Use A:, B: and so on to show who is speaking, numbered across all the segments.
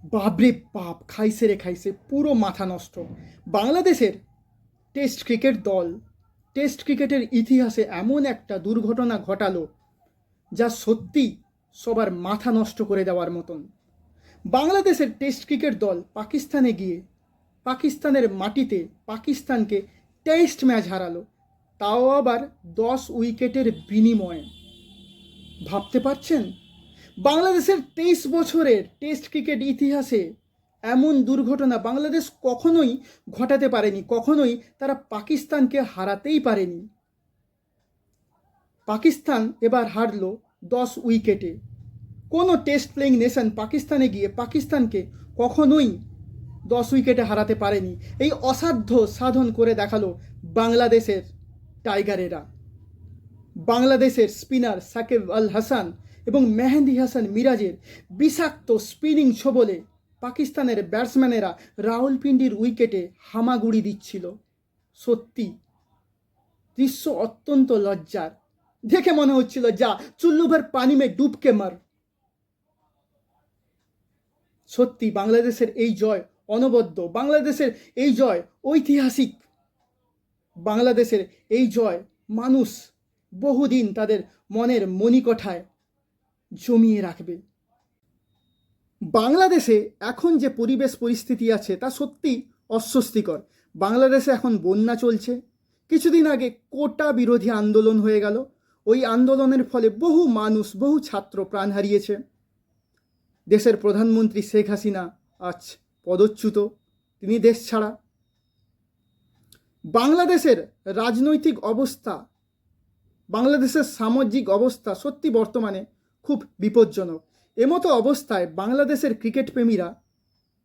A: বাপরে বাপ, খাইছে রে খাইছে, পুরো মাথা নষ্ট। বাংলাদেশের টেস্ট ক্রিকেট দল টেস্ট ক্রিকেটের ইতিহাসে এমন একটা দুর্ঘটনা ঘটালো যা সত্যি সবার মাথা নষ্ট করে দেওয়ার মতন। বাংলাদেশের টেস্ট ক্রিকেট দল পাকিস্তানে গিয়ে পাকিস্তানের মাটিতে পাকিস্তানকে টেস্ট ম্যাচ হারালো, তাও আবার 10 উইকেটের বিনিময়ে। ভাবতে পারছেন? বাংলাদেশের 23 বছরের টেস্ট ক্রিকেট ইতিহাসে এমন দুর্ঘটনা বাংলাদেশ কখনোই ঘটাতে পারেনি, কখনোই তারা পাকিস্তানকে হারাতেই পারেনি। পাকিস্তান এবার হারলো 10 উইকেটে। কোনো টেস্ট প্লেয়িং নেশন পাকিস্তানে গিয়ে পাকিস্তানকে কখনোই 10 উইকেটে হারাতে পারেনি। এই অসাধ্য সাধন করে দেখালো বাংলাদেশের টাইগারেরা। বাংলাদেশের স্পিনার সাকিব আল হাসান এবং মেহেদি হাসান মিরাজের বিষাক্ত স্পিনিং ছোবলে পাকিস্তানের ব্যাটসম্যানেরা রাওয়ালপিন্ডির উইকেটে হামাগুড়ি দিচ্ছিল। সত্যি দৃশ্য অত্যন্ত লজ্জার। দেখে মনে হচ্ছিল যা চুল্লু ভর পানি মে ডুবকে মার। সত্যি বাংলাদেশের এই জয় অনবদ্য, বাংলাদেশের এই জয় ঐতিহাসিক। বাংলাদেশের এই জয় মানুষ বহুদিন তাদের মনের মণিকোঠায় জমিয়ে রাখবে। বাংলাদেশে এখন যে পরিবেশ পরিস্থিতি আছে তা সত্যি অস্বস্তিকর। বাংলাদেশে এখন বন্যা চলছে। কিছুদিন আগে কোটা বিরোধী আন্দোলন হয়ে গেল। ওই আন্দোলনের ফলে বহু মানুষ, বহু ছাত্র প্রাণ হারিয়েছে। দেশের প্রধানমন্ত্রী শেখ হাসিনা আজ পদচ্যুত, তিনি দেশ ছাড়া। বাংলাদেশের রাজনৈতিক অবস্থা, বাংলাদেশের সামাজিক অবস্থা সত্যি বর্তমানে খুব বিপজ্জনক। এমতো অবস্থায় বাংলাদেশের ক্রিকেট প্রেমীরা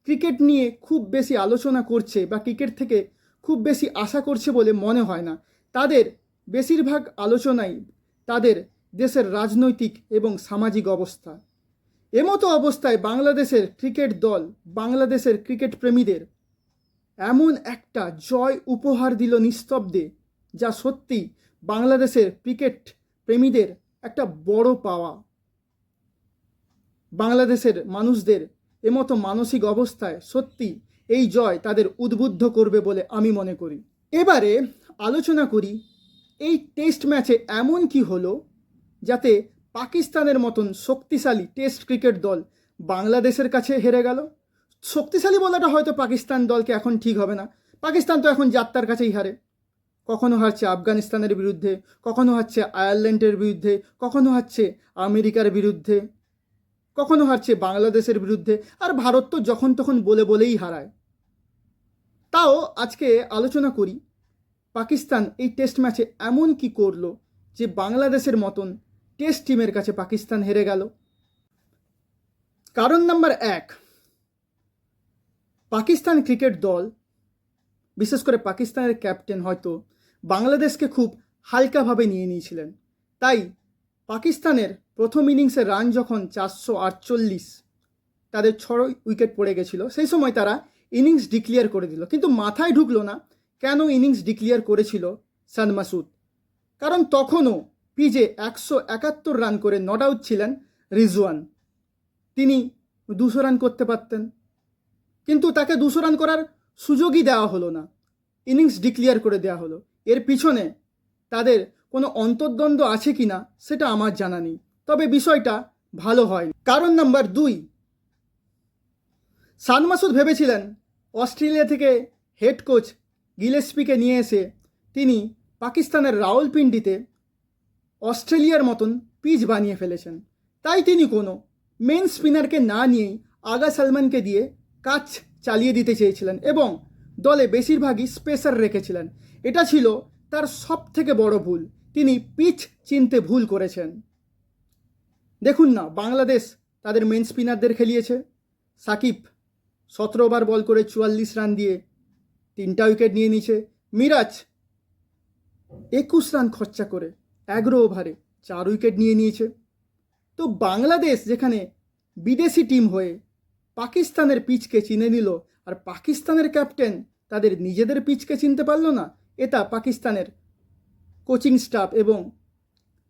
A: ক্রিকেট নিয়ে খুব বেশি আলোচনা করছে বা ক্রিকেট থেকে খুব বেশি আশা করছে বলে মনে হয় না। তাদের বেশিরভাগ আলোচনাই তাদের দেশের রাজনৈতিক এবং সামাজিক অবস্থা। এমতো অবস্থায় বাংলাদেশের ক্রিকেট দল বাংলাদেশের ক্রিকেট প্রেমীদের এমন একটা জয় উপহার দিল নিস্তব্ধে, যা সত্যি বাংলাদেশের ক্রিকেট প্রেমীদের একটা বড় পাওয়া। বাংলাদেশের মানুষদের এমতো মানসিক অবস্থায় সত্যি এই জয় তাদের উদ্বুদ্ধ করবে বলে আমি মনে করি। এবারে আলোচনা করি এই টেস্ট ম্যাচে এমন কি হলো যাতে পাকিস্তানের মতন শক্তিশালী টেস্ট ক্রিকেট দল বাংলাদেশের কাছে হেরে গেল। শক্তিশালী বলাটা হয়তো পাকিস্তান দলকে এখন ঠিক হবে না। পাকিস্তান তো এখন যাত্রার কাছেই হারে। কখনো হারছে আফগানিস্তানের বিরুদ্ধে, কখনো হারছে আয়ারল্যান্ডের বিরুদ্ধে, কখনো হারছে আমেরিকার বিরুদ্ধে, কখনো হারছে বাংলাদেশের বিরুদ্ধে। আর ভারত তো যখন তখন বলেই হারায়। তাও আজকে আলোচনা করি পাকিস্তান এই টেস্ট ম্যাচে এমন কি করলো যে বাংলাদেশের মতন টেস্ট টিমের কাছে পাকিস্তান হেরে গেল। কারণ নাম্বার 1, পাকিস্তান ক্রিকেট দল, বিশেষ করে পাকিস্তানের ক্যাপ্টেন হয়তো বাংলাদেশকে খুব হালকাভাবে নিয়ে নিয়েছিলেন। তাই পাকিস্তানের প্রথম ইনিংসে রান যখন 448, তাদের 6 উইকেট পড়ে গেছিলো, সেই সময় তারা ইনিংস ডিক্লিয়ার করে দিল। কিন্তু মাথায় ঢুকলো না কেন ইনিংস ডিক্লিয়ার করেছিল সান মাসুদ। কারণ তখনও পিচে 171 রান করে নট আউট ছিলেন রিজওয়ান। তিনি 200 রান করতে পারতেন, কিন্তু তাকে 200 রান করার সুযোগই দেওয়া হলো না, ইনিংস ডিক্লিয়ার করে দেওয়া হলো। এর পিছনে তাদের কোনো অন্তর্দ্বন্দ্ব আছে কি না সেটা আমার জানা নেই, তবে বিষয়টা ভালো হয়। কারণ নাম্বার 2, সান মাসুদ ভেবেছিলেন অস্ট্রেলিয়া থেকে হেড কোচ গিলেস্পিকে নিয়ে এসে তিনি পাকিস্তানের রাওয়ালপিন্ডিতে অস্ট্রেলিয়ার মতন পিচ বানিয়ে ফেলেছেন। তাই তিনি কোনো মেন স্পিনারকে না নিয়েই আগা সালমানকে দিয়ে কাজ চালিয়ে দিতে চেয়েছিলেন এবং দলে বেশিরভাগই স্পেসার রেখেছিলেন। এটা ছিল তার সব থেকে বড় ভুল। তিনি পিচ চিনতে ভুল করেছেন। দেখুন না, বাংলাদেশ তাদের মেন স্পিনারদের খেলিয়েছে। সাকিব 17 ওভার বল করে 44 রান দিয়ে 3টা উইকেট নিয়ে নিয়েছে। মিরাজ 21 রান খরচা করে 11 ওভারে 4 উইকেট নিয়ে নিয়েছে। তো বাংলাদেশ যেখানে বিদেশি টিম হয়ে পাকিস্তানের পিচকে চিনে নিল, আর পাকিস্তানের ক্যাপ্টেন তাদের নিজেদের পিচকে চিনতে পারলো না, এটা পাকিস্তানের কোচিং স্টাফ এবং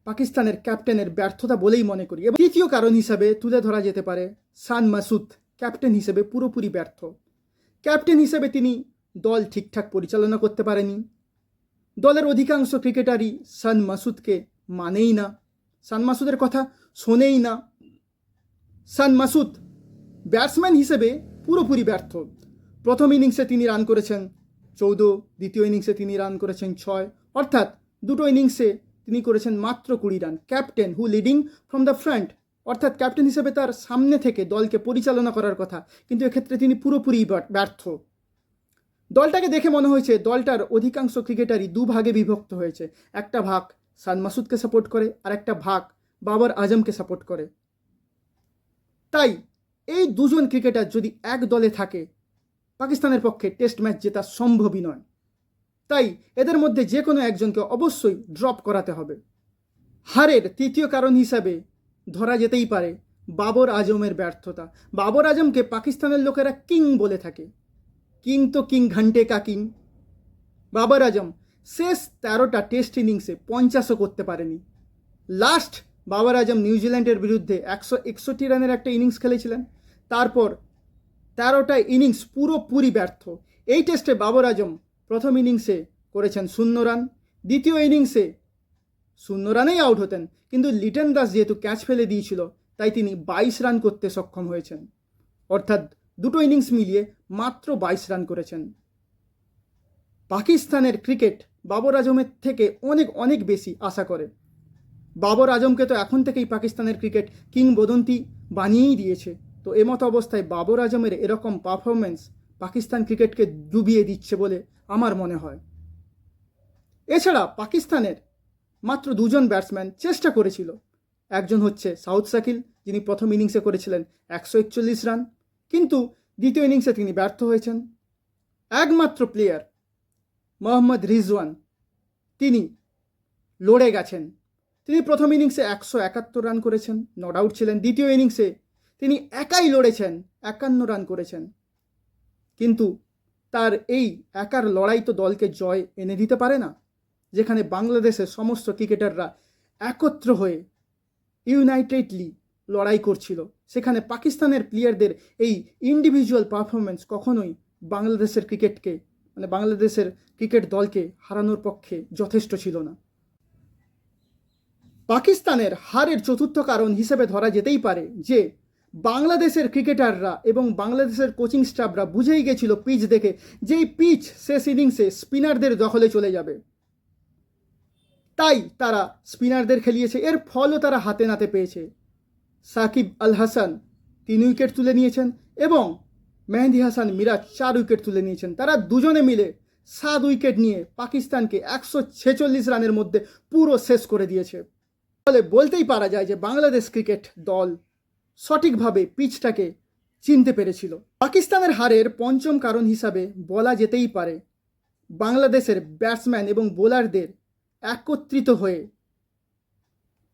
A: পাকিস্তানের ক্যাপ্টেনের ব্যর্থতা বলেই মনে করি। এবং তৃতীয় কারণ হিসাবে তুলে ধরা যেতে পারে সান মাসুদ ক্যাপ্টেন হিসেবে পুরোপুরি ব্যর্থ। ক্যাপ্টেন হিসেবে তিনি দল ঠিকঠাক পরিচালনা করতে পারেনি। দলের অধিকাংশ ক্রিকেটারই শান মাসুদকে মানেই না, শান মাসুদের কথা শোনেই না। শান মাসুদ ব্যাটসম্যান হিসেবে পুরোপুরি ব্যর্থ। প্রথম ইনিংসে তিনি রান করেছেন 14, দ্বিতীয় ইনিংসে তিনি রান করেছেন 6, অর্থাৎ দুটো ইনিংসে তিনি করেছেন মাত্র 20 run. Captain who leading from the front, অর্থাৎ ক্যাপ্টেন হিসেবে তার সামনে থেকে দলকে পরিচালনা করার কথা, কিন্তু এক্ষেত্রে তিনি পুরোপুরি ব্যর্থ। দলটাকে দেখে মনে হয়েছে দলটার অধিকাংশ ক্রিকেটারই দুভাগে বিভক্ত হয়েছে। একটা ভাগ শান মাসুদকে সাপোর্ট করে আর একটা ভাগ বাবর আজমকে সাপোর্ট করে। তাই এই দুজন ক্রিকেটার যদি এক দলে থাকে, পাকিস্তানের পক্ষে টেস্ট ম্যাচ জেতা সম্ভবই নয়। তাই এদের মধ্যে যে কোনো একজনকে অবশ্যই ড্রপ করাতে হবে। হারের তৃতীয় কারণ হিসাবে ধরা যেতেই পারে বাবর আজমের ব্যর্থতা। বাবর আজমকে পাকিস্তানের লোকেরা কিং বলে থাকে। কিং তো কিং, ঘন্টে কা কিং। বাবর আজম শেষ 13টা টেস্ট ইনিংসে 50ও করতে পারেনি। লাস্ট বাবর আজম নিউজিল্যান্ডের বিরুদ্ধে 161 রানের একটা ইনিংস খেলেছিলেন। তারপর 13টা ইনিংস পুরোপুরি ব্যর্থ। এই টেস্টে বাবর আজম প্রথম ইনিংসে করেছেন 0 রান, দ্বিতীয় ইনিংসে 0 রানেই আউট হতেন, কিন্তু লিটন দাস যেহেতু ক্যাচ ফেলে দিয়েছিল তাই তিনি 22 রান করতে সক্ষম হয়েছেন, অর্থাৎ দুটো ইনিংস মিলিয়ে মাত্র 22 রান করেছেন। পাকিস্তানের ক্রিকেট বাবর আজমের থেকে অনেক অনেক বেশি আশা করে। বাবর আজমকে তো এখন থেকেই পাকিস্তানের ক্রিকেট কিংবদন্তি বানিয়েই দিয়েছে। তো এমতো অবস্থায় বাবর আজমের এরকম পারফরমেন্স পাকিস্তান ক্রিকেটকে ডুবিয়ে দিচ্ছে বলে আমার মনে হয়। এছাড়া পাকিস্তানের মাত্র দুজন ব্যাটসম্যান চেষ্টা করেছিল। একজন হচ্ছে সাউথ শাকিল, যিনি প্রথম ইনিংসে করেছিলেন 141 রান, কিন্তু দ্বিতীয় ইনিংসে তিনি ব্যর্থ হয়েছেন। একমাত্র প্লেয়ার মোহাম্মদ রিজওয়ান, তিনি লড়ে গেছেন। তিনি প্রথম ইনিংসে 171 রান করেছেন, নট আউট ছিলেন। দ্বিতীয় ইনিংসে তিনি একাই লড়েছেন, 51 রান করেছেন। কিন্তু তার এই একার লড়াই তো দলকে জয় এনে দিতে পারে না। যেখানে বাংলাদেশের সমস্ত ক্রিকেটাররা একত্র হয়ে ইউনাইটেডলি লড়াই করছিল, সেখানে পাকিস্তানের প্লেয়ারদের এই ইন্ডিভিজুয়াল পারফরমেন্স কখনোই বাংলাদেশের ক্রিকেটকে, মানে বাংলাদেশের ক্রিকেট দলকে হারানোর পক্ষে যথেষ্ট ছিল না। পাকিস্তানের হারের চতুর্থ কারণ হিসেবে ধরা যেতেই পারে যে বাংলাদেশের ক্রিকেটাররা এবং বাংলাদেশের কোচিং স্টাফরা বুঝেই গেছিল পিচ দেখে যে এই পিচ শেষ ইনিংসে স্পিনারদের দখলে চলে যাবে, তাই তারা স্পিনারদের খেলিয়েছে। এর ফলও তারা হাতে নাতে পেয়েছে। সাকিব আল হাসান 3 উইকেট তুলে নিয়েছেন এবং মেহেদি হাসান মিরাজ 4 উইকেট তুলে নিয়েছেন। তারা দুজনে মিলে 7 উইকেট নিয়ে পাকিস্তানকে 146 রানের মধ্যে পুরো শেষ করে দিয়েছে। ফলে বলতেই পারা যায় যে বাংলাদেশ ক্রিকেট দল সঠিকভাবে পিচটাকে চিনতে পেরেছিল। পাকিস্তানের হারের পঞ্চম কারণ হিসাবে বলা যেতেই পারে বাংলাদেশের ব্যাটসম্যান এবং বোলারদের একত্রিত হয়ে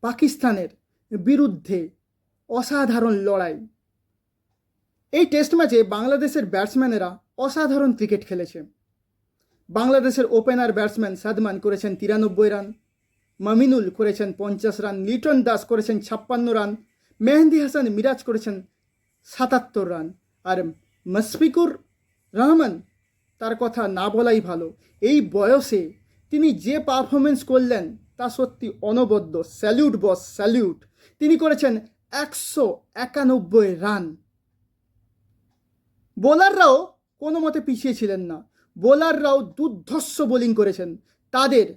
A: পাকিস্তানের বিরুদ্ধে অসাধারণ লড়াই। এই টেস্ট ম্যাচে বাংলাদেশের ব্যাটসম্যানেরা অসাধারণ ক্রিকেট খেলেছে। বাংলাদেশের ওপেনার ব্যাটসম্যান সাদমান করেছেন 93 রান, মামিনুল করেছেন 50 রান, লিটন দাস করেছেন 56 রান, মেহেদি হাসান মিরাজ করেছেন 77 রান, আর মুশফিকুর রহমান, তার কথা না বলাই ভালো। এই বয়সে তিনি যে পারফরমেন্স করলেন তা সত্যি অনবদ্য। স্যালিউট বস, স্যালিউট। তিনি করেছেন 191 রান। বোলাররাও কোনো মতে পিছিয়ে ছিলেন না। বোলাররাও দুর্ধর্ষ বোলিং করেছেন। তাদের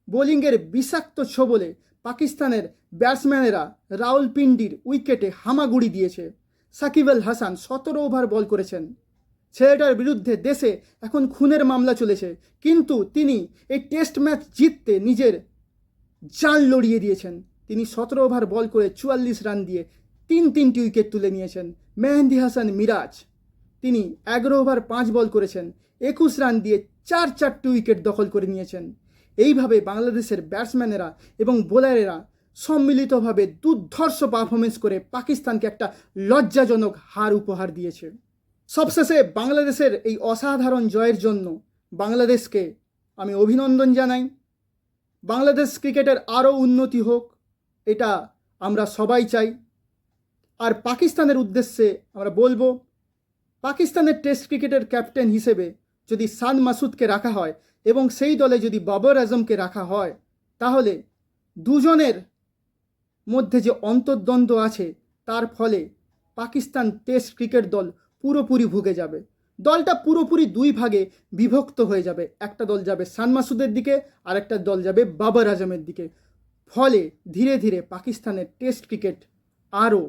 A: বোলিংয়ের বিষাক্ত ছোবলে পাকিস্তানের ব্যাটসম্যানেরা রাওয়ালপিন্ডির উইকেটে হামাগুড়ি দিয়েছে। সাকিব আল হাসান 17 ওভার বল করেছেন। ছেলেটার বিরুদ্ধে দেশে এখন খুনের মামলা চলেছে, কিন্তু তিনি এই টেস্ট ম্যাচ জিততে নিজের জান লড়িয়ে দিয়েছেন। তিনি 17 ওভার বল করে 44 রান দিয়ে 3টি উইকেট তুলে নিয়েছেন। মেহেদি হাসান মিরাজ, তিনি 11 ওভার 5 বল করেছেন, 21 রান দিয়ে 4টি উইকেট দখল করে নিয়েছেন। এইভাবে বাংলাদেশের ব্যাটসম্যানেরা এবং বোলারেরা সম্মিলিতভাবে দুর্ধর্ষ পারফরমেন্স করে পাকিস্তানকে একটা লজ্জাজনক হার উপহার দিয়েছে। সবশেষে বাংলাদেশের এই অসাধারণ জয়ের জন্য বাংলাদেশকে আমি অভিনন্দন জানাই। বাংলাদেশ ক্রিকেটের আরও উন্নতি হোক, এটা আমরা সবাই চাই। আর পাকিস্তানের উদ্দেশ্যে আমরা বলবো পাকিস্তানের টেস্ট ক্রিকেটের ক্যাপ্টেন হিসেবে যদি সাদ মাসুদকে রাখা হয় এবং সেই দলে যদি বাবর আজমকে রাখা হয়, তাহলে দুজনের মধ্যে যে অন্তর্দ্বন্দ্ব আছে তার ফলে পাকিস্তান টেস্ট ক্রিকেট দল পুরোপুরি ভুগে যাবে। দলটা পুরোপুরি দুই ভাগে বিভক্ত হয়ে যাবে। একটা দল যাবে সাদ মাসুদের দিকে, আর একটা দল যাবে বাবর আজমের দিকে। ফলে ধীরে ধীরে পাকিস্তানের টেস্ট ক্রিকেট আরও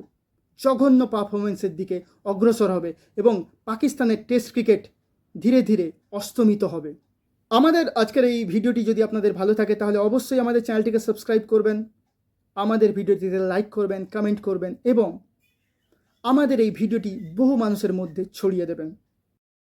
A: জঘন্য পারফরমেন্সের দিকে অগ্রসর হবে এবং পাকিস্তানের টেস্ট ক্রিকেট ধীরে ধীরে অস্তমিত হবে। আমাদের আজকের এই ভিডিওটি যদি আপনাদের ভালো থাকে তাহলে অবশ্যই আমাদের চ্যানেলটিকে সাবস্ক্রাইব করবেন, আমাদের ভিডিওটিতে লাইক করবেন, কমেন্ট করবেন এবং আমাদের এই ভিডিওটি বহু মানুষের মধ্যে ছড়িয়ে দেবেন।